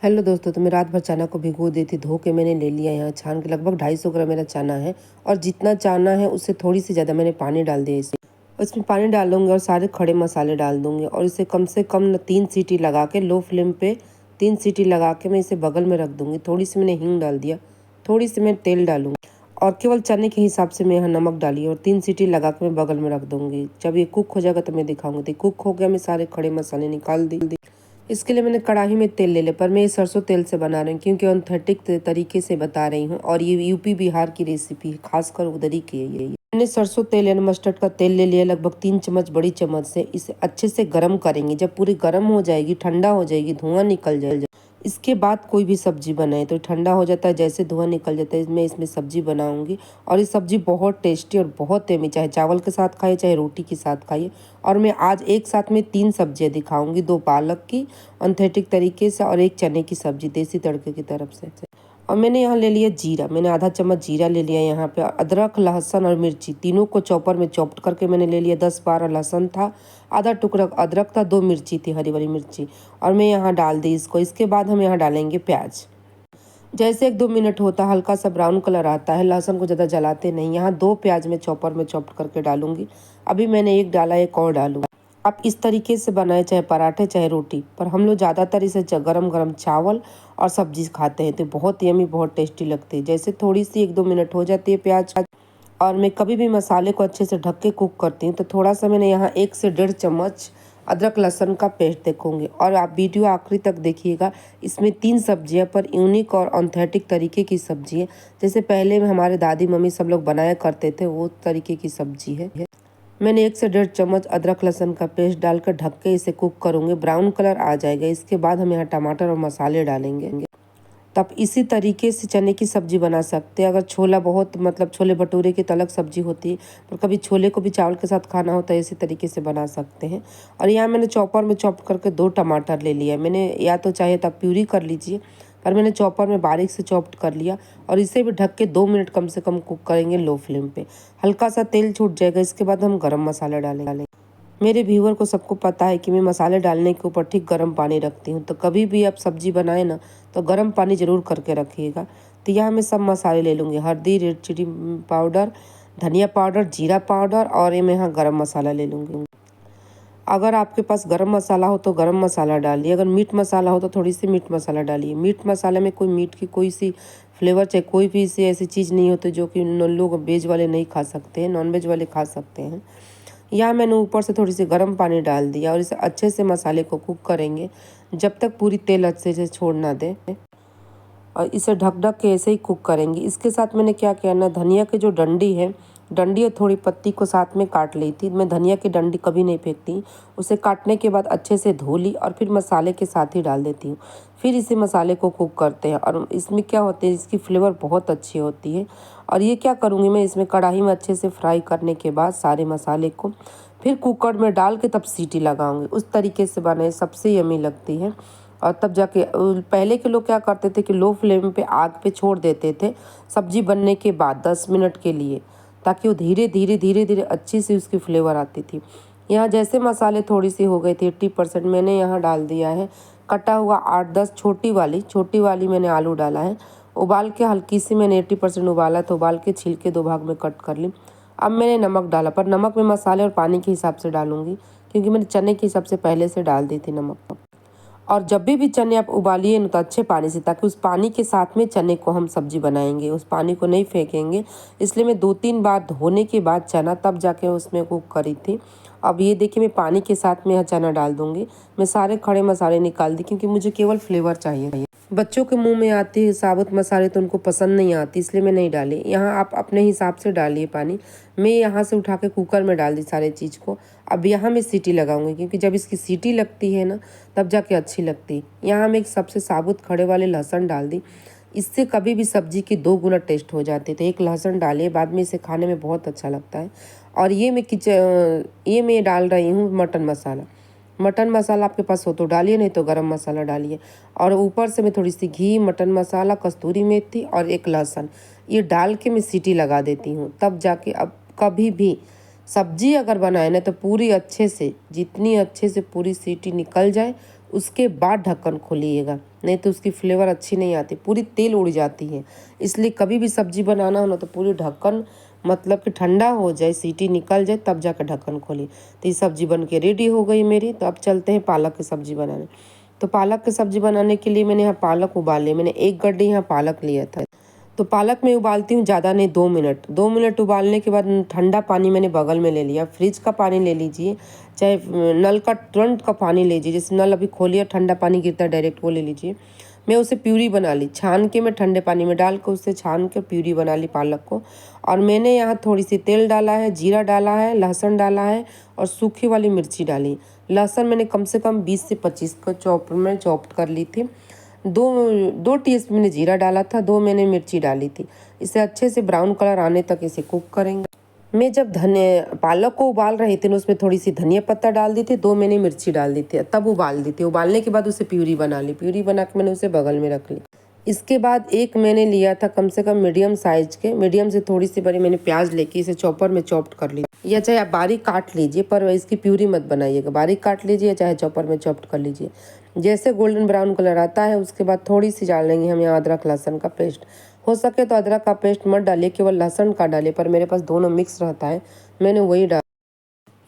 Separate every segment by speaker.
Speaker 1: Hello दोस्तों, तो मैं रात भर चना को भिगो दी थी। धो के मैंने ले लिया, यहाँ छान के लगभग 250 ग्राम मेरा चना है। और जितना चना है उससे थोड़ी सी ज़्यादा मैंने पानी डाल दिया इसमें पानी डाल दूँगी और सारे खड़े मसाले डाल दूँगी और इसे कम से कम न 3 सीटी लगा के लो फ्लेम पे 3 सीटी लगा के मैं इसे बगल में रख दूँगी। थोड़ी सी मैंने हींग डाल दिया, थोड़ी सी मैं तेल डालूँगी और केवल चने के हिसाब से मैं यहाँ नमक डाली और 3 सीटी लगा के मैं बगल में रख दूँगी। जब ये कुक हो जाएगा तो मैं दिखाऊँगी। तो कुक हो गया, मैं सारे खड़े मसाले निकाल दी। इसके लिए मैंने कढ़ाई में तेल ले लिया, पर मैं ये सरसों तेल से बना रही हूँ क्योंकि ऑथेंटिक तरीके से बता रही हूँ और ये यूपी बिहार की रेसिपी है, खासकर उधर ही की है ये। मैंने सरसों तेल यानी मस्टर्ड का तेल ले लिया, लगभग 3 चम्मच बड़ी चम्मच से। इसे अच्छे से गर्म करेंगे। जब पूरी गर्म हो जाएगी, ठंडा हो जाएगी, धुआं निकल जाएगा, इसके बाद कोई भी सब्जी बनाए तो ठंडा हो जाता है, जैसे धुआं निकल जाता है मैं इसमें सब्जी बनाऊंगी। और ये सब्जी बहुत टेस्टी और बहुत यम्मी, चाहे चावल के साथ खाइए चाहे रोटी के साथ खाइए। और मैं आज एक साथ में 3 सब्जियां दिखाऊंगी, 2 पालक की ऑथेंटिक तरीके से और 1 चने की सब्जी देसी तड़के की तरफ से। और मैंने यहाँ ले लिया जीरा, मैंने आधा चम्मच जीरा ले लिया। यहाँ पे अदरक, लहसुन और मिर्ची तीनों को चॉपर में चॉप्ड करके मैंने ले लिया। 10-12 लहसुन था, आधा टुकड़ा अदरक था, 2 मिर्ची थी, हरी वाली मिर्ची, और मैं यहाँ डाल दी इसको। इसके बाद हम यहाँ डालेंगे प्याज। जैसे 1-2 मिनट होता हल्का सा ब्राउन कलर आता है, लहसुन को ज़्यादा जलाते नहीं। यहाँ 2 प्याज मैं चॉपर में चॉप्ड करके डालूंगी। अभी मैंने 1 डाला, 1 और डालूंगी। आप इस तरीके से बनाए, चाहे पराठे चाहे रोटी, पर हम लोग ज़्यादातर इसे गरम गरम चावल और सब्जी खाते हैं तो बहुत यमी, बहुत टेस्टी लगती है। जैसे थोड़ी सी 1-2 मिनट हो जाती है प्याज, और मैं कभी भी मसाले को अच्छे से ढक के कुक करती हूँ तो थोड़ा सा मैंने यहाँ 1 से 1.5 चम्मच अदरक लहसुन का पेस्ट देखूंगी। और आप वीडियो आखिरी तक देखिएगा। इसमें 3 सब्जियाँ पर यूनिक और ऑथेंटिक तरीके की सब्जी है, जैसे पहले में हमारे दादी मम्मी सब लोग बनाया करते थे, वो तरीके की सब्जी है। मैंने 1 से 1.5 चम्मच अदरक लहसुन का पेस्ट डालकर ढक के इसे कुक करूँगी। ब्राउन कलर आ जाएगा, इसके बाद हम यहाँ टमाटर और मसाले डालेंगे। तब इसी तरीके से चने की सब्जी बना सकते हैं। अगर छोला बहुत छोले भटूरे की तो अलग सब्जी होती है, पर कभी छोले को भी चावल के साथ खाना होता है, इसी तरीके से बना सकते हैं। और यहाँ मैंने चॉपर में चॉप करके 2 टमाटर ले लिया मैंने, या तो चाहे तो आप प्यूरी कर लीजिए, पर मैंने चॉपर में बारीक से चॉप्ड कर लिया। और इसे भी ढक के 2 मिनट कम से कम कुक करेंगे लो फ्लेम पे। हल्का सा तेल छूट जाएगा, इसके बाद हम गरम मसाला डालेंगे। मेरे व्यूअर को सबको पता है कि मैं मसाले डालने के ऊपर ठीक गर्म पानी रखती हूँ, तो कभी भी आप सब्जी बनाए ना तो गर्म पानी ज़रूर करके रखिएगा। तो यहाँ मैं सब मसाले ले लूँगी, हल्दी, रेड चिली पाउडर, धनिया पाउडर, जीरा पाउडर, और ये मैं यहाँ गरम मसाला ले लूँगी। अगर आपके पास गरम मसाला हो तो गरम मसाला डालिए, अगर मीट मसाला हो तो थोड़ी सी मीट मसाला डालिए। मीट मसाले में कोई मीट की कोई सी फ्लेवर चाहे कोई भी सी ऐसी चीज़ नहीं होती जो कि लोग वेज वाले नहीं खा सकते हैं, नॉन वेज वाले खा सकते हैं। यहाँ मैंने ऊपर से थोड़ी सी गर्म पानी डाल दिया और इसे अच्छे से मसाले को कुक करेंगे जब तक पूरी तेल अच्छे से छोड़ ना दे, और इसे ढक ढक के ऐसे ही कुक करेंगे। इसके साथ मैंने क्या किया ना, धनिया की जो डंडी है, डंडी और थोड़ी पत्ती को साथ में काट ली थी। मैं धनिया की डंडी कभी नहीं फेंकती, उसे काटने के बाद अच्छे से धो ली और फिर मसाले के साथ ही डाल देती हूँ। फिर इसे मसाले को कुक करते हैं और इसमें क्या होता है, इसकी फ्लेवर बहुत अच्छी होती है। और ये क्या करूँगी मैं, इसमें कढ़ाई में अच्छे से फ्राई करने के बाद सारे मसाले को फिर कुकर में डाल के तब सीटी लगाऊंगी। उस तरीके से बनाए सबसे यमी लगती है। और तब जाके पहले के लोग क्या करते थे कि लो फ्लेम पे आग पे छोड़ देते थे सब्जी बनने के बाद 10 मिनट के लिए, ताकि वो धीरे धीरे अच्छी सी उसकी फ्लेवर आती थी। यहाँ जैसे मसाले थोड़ी सी हो गई थी 80%, मैंने यहाँ डाल दिया है कटा हुआ 8-10 छोटी वाली मैंने आलू डाला है। उबाल के हल्की सी मैंने 80% उबाला तो उबाल के छील के 2 भाग में कट कर ली। अब मैंने नमक डाला, पर नमक मैं मसाले और पानी के हिसाब से डालूंगी क्योंकि मैंने चने के हिसाब से पहले से डाल दी थी नमक। और जब भी चने आप उबालिए ना तो अच्छे पानी से, ताकि उस पानी के साथ में चने को हम सब्जी बनाएंगे, उस पानी को नहीं फेंकेंगे। इसलिए मैं 2-3 बार धोने के बाद चना तब जाके उसमें कुक करी थी। अब ये देखिए मैं पानी के साथ में यह चना डाल दूंगी। मैं सारे खड़े मसाले निकाल दी क्योंकि मुझे केवल फ्लेवर चाहिए। बच्चों के मुंह में आती है साबुत मसाले तो उनको पसंद नहीं आती, इसलिए मैं नहीं डाली। यहाँ आप अपने हिसाब से डालिए पानी। मैं यहाँ से उठा के कुकर में डाल दी सारे चीज़ को। अब यहाँ मैं सीटी लगाऊंगी क्योंकि जब इसकी सीटी लगती है ना तब जाके अच्छी लगती है। यहाँ मैं एक सबसे साबुत खड़े वाले लहसुन डाल दी, इससे कभी भी सब्जी की 2 गुना टेस्ट हो जाते थे। 1 लहसुन डालिए, बाद में इसे खाने में बहुत अच्छा लगता है। और ये मैं डाल रही हूँ मटन मसाला। मटन मसाला आपके पास हो तो डालिए, नहीं तो गरम मसाला डालिए। और ऊपर से मैं थोड़ी सी घी, मटन मसाला, कस्तूरी मेथी और 1 लहसुन ये डाल के मैं सीटी लगा देती हूँ। तब जाके अब कभी भी सब्जी अगर बनाए ना तो पूरी अच्छे से, जितनी अच्छे से पूरी सीटी निकल जाए उसके बाद ढक्कन खोलिएगा। नहीं तो उसकी फ्लेवर अच्छी नहीं आती, पूरी तेल उड़ जाती है। इसलिए कभी भी सब्जी बनाना हो ना तो पूरी ढक्कन मतलब कि ठंडा हो जाए, सीटी निकल जाए तब जाकर ढक्कन खोली। तो ये सब्जी बन के रेडी हो गई मेरी। तो अब चलते हैं पालक की सब्जी बनाने। तो पालक की सब्जी बनाने के लिए मैंने यहाँ पालक उबाल लिया। मैंने 1 गड्ढे यहाँ पालक लिया था। तो पालक में उबालती हूँ ज़्यादा नहीं, 2 मिनट। 2 मिनट उबालने के बाद ठंडा पानी मैंने बगल में ले लिया। फ्रिज का पानी ले लीजिए, चाहे नल का तुरंत का पानी लीजिए, जैसे नल अभी खोलिए ठंडा पानी गिरता है डायरेक्ट, वो ले लीजिए। मैं उसे प्यूरी बना ली, छान के मैं ठंडे पानी में डाल कर उसे छान कर प्यूरी बना ली पालक को। और मैंने यहाँ थोड़ी सी तेल डाला है, जीरा डाला है, लहसुन डाला है और सूखी वाली मिर्ची डाली। लहसुन मैंने कम से कम 20 से 25 को चॉप में चॉप कर ली थी। 2 टीस्पून मैंने जीरा डाला था, 2 मैंने मिर्ची डाली थी। इसे अच्छे से ब्राउन कलर आने तक इसे कुक करेंगे। मैं जब पालक को उबाल रही थी ना, उसमें थोड़ी सी धनिया पत्ता डाल दी थी, 2 मैंने मिर्ची डाल दी थी, तब उबाल दी थी। उबालने के बाद उसे प्यूरी बना ली। प्यूरी बना के मैंने उसे बगल में रख ली। इसके बाद एक मैंने लिया था कम से कम मीडियम साइज के, मीडियम से थोड़ी सी बड़ी मैंने प्याज लेके इसे चॉपर में चॉप्ड कर ली। या चाहे आप बारीक काट लीजिए, पर इसकी प्यूरी मत बनाइएगा। बारीक काट लीजिए चाहे चॉपर में चॉप्ड कर लीजिए। जैसे गोल्डन ब्राउन कलर आता है उसके बाद थोड़ी सी डाल लेंगे हम यहाँ अदरक लहसुन का पेस्ट। हो सके तो अदरक का पेस्ट मत डालिए, केवल लहसुन का डालिए, पर मेरे पास दोनों मिक्स रहता है, मैंने वही डाल।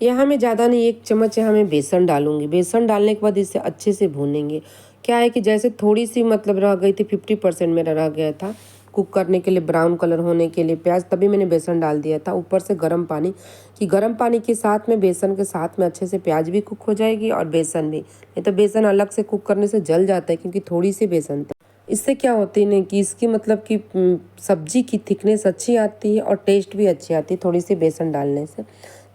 Speaker 1: यहाँ मैं ज़्यादा नहीं, 1 चम्मच यहाँ मैं बेसन डालूंगी। बेसन डालने के बाद इसे अच्छे से भूनेंगे। क्या है कि जैसे थोड़ी सी मतलब रह गई थी, 50% मेरा रह गया था कुक करने के लिए, ब्राउन कलर होने के लिए प्याज, तभी मैंने बेसन डाल दिया था। ऊपर से गर्म पानी, कि गर्म पानी के साथ में बेसन के साथ में अच्छे से प्याज भी कुक हो जाएगी और बेसन भी। नहीं तो बेसन अलग से कुक करने से जल जाता है, क्योंकि थोड़ी सी बेसन थी। इससे क्या होती है ना कि इसकी मतलब कि सब्जी की थिकनेस अच्छी आती है और टेस्ट भी अच्छी आती है थोड़ी सी बेसन डालने से।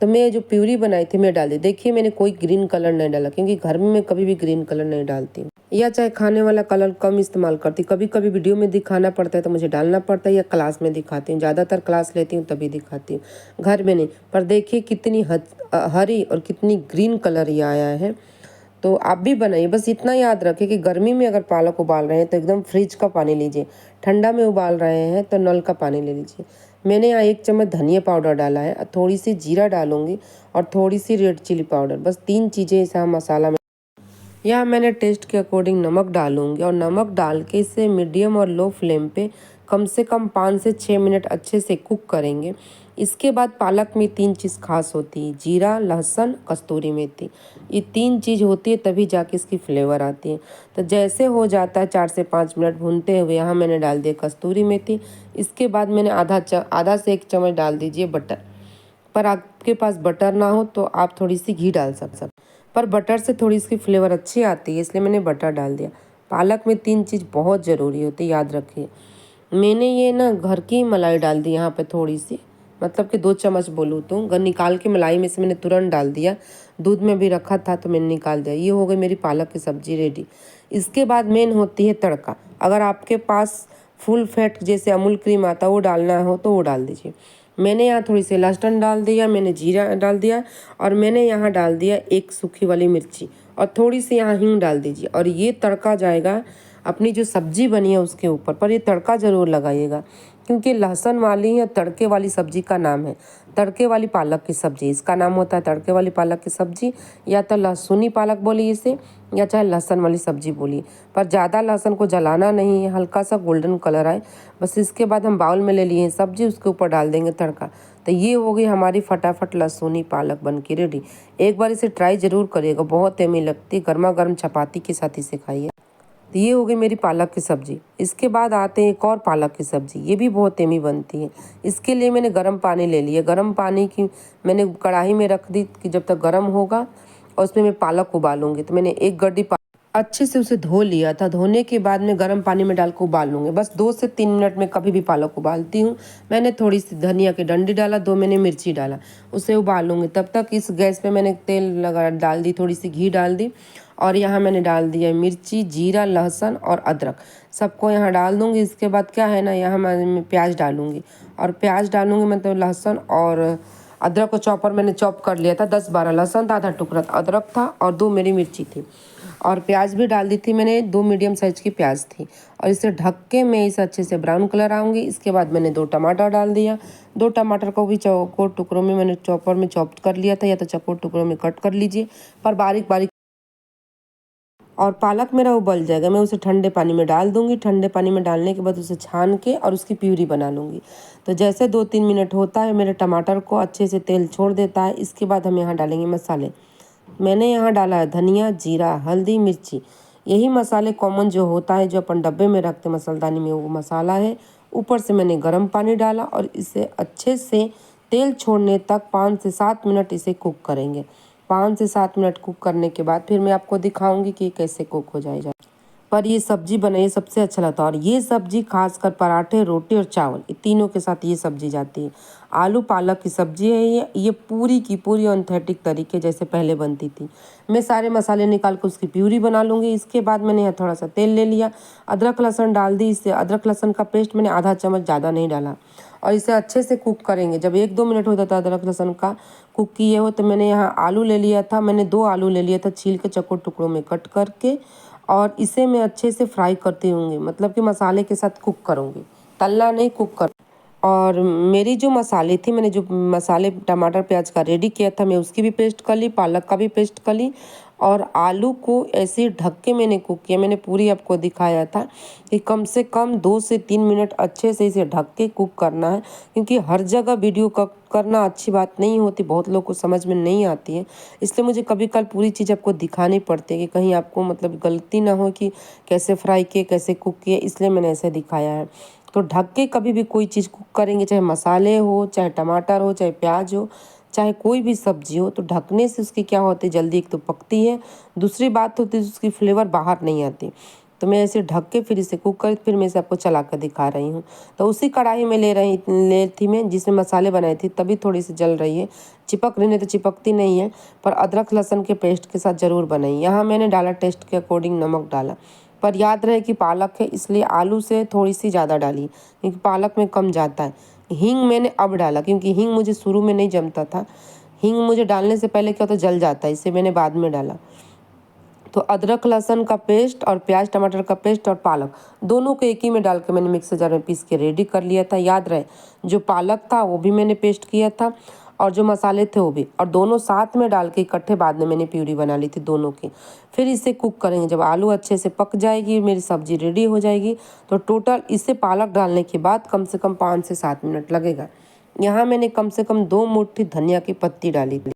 Speaker 1: तो मैं जो प्यूरी बनाई थी मैं डाल दी। देखिए मैंने कोई ग्रीन कलर नहीं डाला, क्योंकि घर में मैं कभी भी ग्रीन कलर नहीं डालती हूँ, या चाहे खाने वाला कलर कम इस्तेमाल करती। कभी कभी वीडियो में दिखाना पड़ता है तो मुझे डालना पड़ता है, या क्लास में दिखाती हूँ। ज़्यादातर क्लास लेती हूँ तभी दिखाती हूँ, घर में नहीं। पर देखिए कितनी हरी और कितनी ग्रीन कलर ये आया है। तो आप भी बनाइए। बस इतना याद रखें कि गर्मी में अगर पालक उबाल रहे हैं तो एकदम फ्रिज का पानी लीजिए, ठंडा में उबाल रहे हैं तो नल का पानी ले लीजिए। मैंने यहाँ 1 चम्मच धनिया पाउडर डाला है, थोड़ी सी जीरा डालूंगी और थोड़ी सी रेड चिली पाउडर, बस 3 चीज़ें इस मसाला में। यहाँ मैंने टेस्ट के अकॉर्डिंग नमक डालूंगी और नमक डाल के इसे मीडियम और लो फ्लेम पे कम से कम 5 से 6 मिनट अच्छे से कुक करेंगे। इसके बाद पालक में 3 चीज़ खास होती है, जीरा, लहसुन, कस्तूरी मेथी। ये 3 चीज़ होती है तभी जाके इसकी फ्लेवर आती है। तो जैसे हो जाता है 4 से 5 मिनट भूनते हुए, यहाँ मैंने डाल दिया कस्तूरी मेथी। इसके बाद मैंने आधा से 1 चम्मच डाल दीजिए बटर। पर आपके पास बटर ना हो तो आप थोड़ी सी घी डाल सकते, पर बटर से थोड़ी इसकी फ्लेवर अच्छी आती है, इसलिए मैंने बटर डाल दिया। पालक में 3 चीज़ बहुत ज़रूरी होती है, याद रखिए। मैंने ये ना घर की मलाई डाल दी यहाँ पे थोड़ी सी, मतलब कि 2 चम्मच बोलूँ तो। घर निकाल के मलाई में से मैंने तुरंत डाल दिया, दूध में भी रखा था तो मैंने निकाल दिया। ये हो गई मेरी पालक की सब्ज़ी रेडी। इसके बाद मेन होती है तड़का। अगर आपके पास फुल फैट जैसे अमूल क्रीम आता है वो डालना हो तो वो डाल दीजिए। मैंने यहाँ थोड़ी सी लहसुन डाल दिया, मैंने जीरा डाल दिया और मैंने यहाँ डाल दिया 1 सूखी वाली मिर्ची और थोड़ी सी यहाँ हींग डाल दीजिए। और ये तड़का जाएगा अपनी जो सब्जी बनी है उसके ऊपर। पर ये तड़का ज़रूर लगाइएगा, क्योंकि लहसुन वाली या तड़के वाली सब्जी का नाम है तड़के वाली पालक की सब्जी। इसका नाम होता है तड़के वाली पालक की सब्जी, या तो लहसुनी पालक बोलिए इसे, या चाहे लहसुन वाली सब्जी बोलिए। पर ज़्यादा लहसुन को जलाना नहीं है, हल्का सा गोल्डन कलर आए बस। इसके बाद हम बाउल में ले लिए सब्जी, उसके ऊपर डाल देंगे तड़का। तो ये हो गई हमारी फटाफट लहसुनी पालक बन के रेडी। एक बार इसे ट्राई ज़रूर करिएगा, बहुत यम्मी लगती है। गर्मा गर्म चपाती के साथ इसे खाइए। तो ये हो गई मेरी पालक की सब्ज़ी। इसके बाद आते हैं एक और पालक की सब्ज़ी, ये भी बहुत यम्मी बनती है। इसके लिए मैंने गर्म पानी ले लिया। गर्म पानी की मैंने कढ़ाई में रख दी कि जब तक गर्म होगा, और उसमें मैं पालक उबालूंगी। तो मैंने 1 गड्डी अच्छे से उसे धो लिया था। धोने के बाद में गर्म पानी में डाल कर उबाल लूँगी। बस 2 से 3 मिनट में कभी भी पालक उबालती हूँ। मैंने थोड़ी सी धनिया की डंडी डाला, 2 मैंने मिर्ची डाला, उसे उबाल लूँगी। तब तक इस गैस पे मैंने तेल डाल दी, थोड़ी सी घी डाल दी और यहाँ मैंने डाल दिया मिर्ची, जीरा, लहसुन और अदरक, सबको यहाँ डाल दूँगी। इसके बाद क्या है ना, यहाँ मैं प्याज डालूँगी और प्याज डालूँगी मतलब लहसुन और अदरक को चॉपर मैंने चॉप कर लिया था। 10-12 लहसुन था, आधा टुकड़ा अदरक था और 2 मेरी मिर्ची थी और प्याज भी डाल दी थी मैंने। 2 मीडियम साइज की प्याज थी और इसे ढक के मैं इसे अच्छे से ब्राउन कलर आऊँगी। इसके बाद मैंने 2 टमाटर डाल दिया। 2 टमाटर को भी चौकोर टुकड़ों में मैंने चॉपर में चॉप कर लिया था, या तो चौकोर टुकड़ों में कट कर लीजिए, पर बारीक बारीक और पालक मेरा उबल जाएगा, मैं उसे ठंडे पानी में डाल दूंगी। ठंडे पानी में डालने के बाद उसे छान के और उसकी प्यूरी बना लूँगी। तो जैसे 2-3 मिनट होता है, मेरे टमाटर को अच्छे से तेल छोड़ देता है। इसके बाद हम यहाँ डालेंगे मसाले। मैंने यहाँ डाला है धनिया, जीरा, हल्दी, मिर्ची। यही मसाले कॉमन जो होता है, जो अपन डब्बे में रखते मसालदानी में, वो मसाला है। ऊपर से मैंने गर्म पानी डाला और इसे अच्छे से तेल छोड़ने तक 5 से 7 मिनट इसे कुक करेंगे। 5 से 7 मिनट कुक करने के बाद फिर मैं आपको दिखाऊंगी कि कैसे कुक हो जाएगा। पर ये सब्जी बनाइए सबसे अच्छा लगता है। और ये सब्जी खासकर पराठे, रोटी और चावल, ये तीनों के साथ ये सब्जी जाती है। आलू पालक की सब्जी है ये पूरी की पूरी ऑथेंटिक तरीके जैसे पहले बनती थी। मैं सारे मसाले निकाल कर उसकी प्यूरी बना लूँगी। इसके बाद मैंने यहाँ थोड़ा सा तेल ले लिया, अदरक लहसुन डाल दी। इससे अदरक लहसुन का पेस्ट मैंने आधा चम्मच, ज़्यादा नहीं डाला। और इसे अच्छे से कुक करेंगे। जब 1-2 मिनट होता था अदरक लहसुन का कुक किए हो, तो मैंने यहाँ आलू ले लिया था। मैंने 2 आलू ले लिया था, छील के चौकोर टुकड़ों में कट करके। और इसे मैं अच्छे से फ्राई करती हूँगी, मतलब कि मसाले के साथ कुक करूँगी, तलना नहीं, कुक कर। और मेरी जो मसाले थी, मैंने जो मसाले टमाटर प्याज का रेडी किया था, मैं उसकी भी पेस्ट कर ली, पालक का भी पेस्ट कर ली। और आलू को ऐसे ढक के मैंने कुक किया। मैंने पूरी आपको दिखाया था कि कम से कम 2 से 3 मिनट अच्छे से इसे ढक के कुक करना है, क्योंकि हर जगह वीडियो करना अच्छी बात नहीं होती, बहुत लोग को समझ में नहीं आती है। इसलिए मुझे कभी कल पूरी चीज़ आपको दिखानी पड़ती है कि कहीं आपको मतलब गलती ना हो कि कैसे फ्राई किए, कैसे कुक किए, इसलिए मैंने ऐसे दिखाया है। तो ढक के कभी भी कोई चीज़ कुक करेंगे, चाहे मसाले हो, चाहे टमाटर हो, चाहे प्याज हो, चाहे कोई भी सब्जी हो, तो ढकने से उसकी क्या होती है, जल्दी एक तो पकती है, दूसरी बात होती है उसकी फ्लेवर बाहर नहीं आती। तो मैं ऐसे ढक के फिर इसे कुक कर, फिर मैं इसे आपको चला कर दिखा रही हूँ। तो उसी कढ़ाई में ले थी मैं जिसमें मसाले बनाए थे, तभी थोड़ी सी जल रही है, चिपक रही, नहीं तो चिपकती नहीं है। पर अदरक लहसुन के पेस्ट के साथ ज़रूर बनाई। यहाँ मैंने डाला टेस्ट के अकॉर्डिंग नमक डाला। पर याद रहे कि पालक है, इसलिए आलू से थोड़ी सी ज़्यादा डाली, क्योंकि पालक में कम जाता है। हींग मैंने अब डाला, क्योंकि हींग मुझे शुरू में नहीं जमता था। हींग मुझे डालने से पहले क्या होता, जल जाता है, इसे मैंने बाद में डाला। तो अदरक लहसुन का पेस्ट और प्याज टमाटर का पेस्ट और पालक दोनों को एक ही में डाल के मैंने मिक्सर जार में पीस के रेडी कर लिया था। याद रहे, जो पालक था वो भी मैंने पेस्ट किया था, और जो मसाले थे वो भी, और दोनों साथ में डाल के इकट्ठे बाद में मैंने प्यूरी बना ली थी दोनों की। फिर इसे कुक करेंगे। जब आलू अच्छे से पक जाएगी, मेरी सब्जी रेडी हो जाएगी, तो टोटल इसे पालक डालने के बाद कम से कम 5 से 7 मिनट लगेगा। यहाँ मैंने कम से कम 2 मुट्ठी धनिया की पत्ती डाली थी।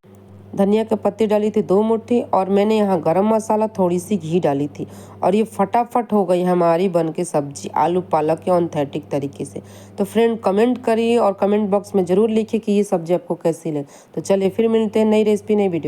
Speaker 1: धनिया की पत्ती डाली थी 2 मुट्ठी, और मैंने यहाँ गरम मसाला, थोड़ी सी घी डाली थी। और ये फटाफट हो गई हमारी बन के सब्जी आलू पालक के ऑथेंटिक तरीके से। तो फ्रेंड कमेंट करिए और कमेंट बॉक्स में ज़रूर लिखिए कि ये सब्जी आपको कैसी लगी। तो चलिए फिर मिलते हैं नई रेसिपी, नई वीडियो।